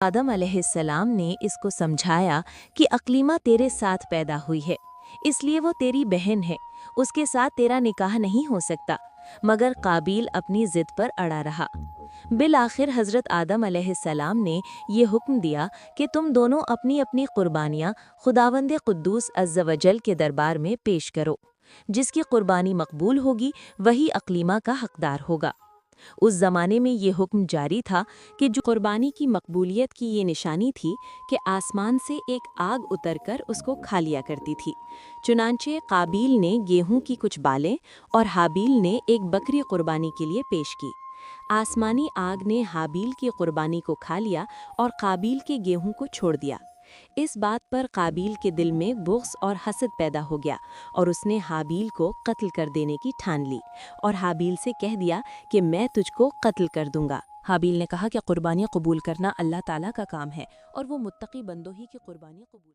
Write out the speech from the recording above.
आदम अलैहिस्सलाम ने इसको समझाया कि अक्लीमा तेरे साथ पैदा हुई है, इसलिए वो तेरी बहन है, उसके साथ तेरा निकाह नहीं हो सकता। मगर काबिल अपनी जिद पर अड़ा रहा। बिल आखिर हजरत आदम अलैहिस्सलाम ने ये हुक्म दिया कि तुम दोनों अपनी अपनी कुर्बानियाँ खुदावंद कुद्दूस अज़्ज़ वजल के दरबार में पेश करो। जिसकी कुर्बानी मकबूल होगी वही अक्लीमा का हकदार होगा। उस जमाने में ये हुक्म जारी था कि जो कुर्बानी की मकबूलियत की ये निशानी थी कि आसमान से एक आग उतरकर उसको खा लिया करती थी। चुनांचे काबिल ने गेहूं की कुछ बालें और हाबील ने एक बकरी कुर्बानी के लिए पेश की। आसमानी आग ने हाबील की कुर्बानी को खा लिया और काबिल के गेहूं को छोड़ दिया। इस बात पर काबिल के दिल में बुग़्ज़ और हसद पैदा हो गया और उसने हाबील को कत्ल कर देने की ठान ली और हाबील से कह दिया कि मैं तुझको कत्ल कर दूंगा। हाबील ने कहा कि कुर्बानी कबूल करना अल्लाह ताला का काम है और वो मुत्तकी बंदों ही की कुर्बानी कबूल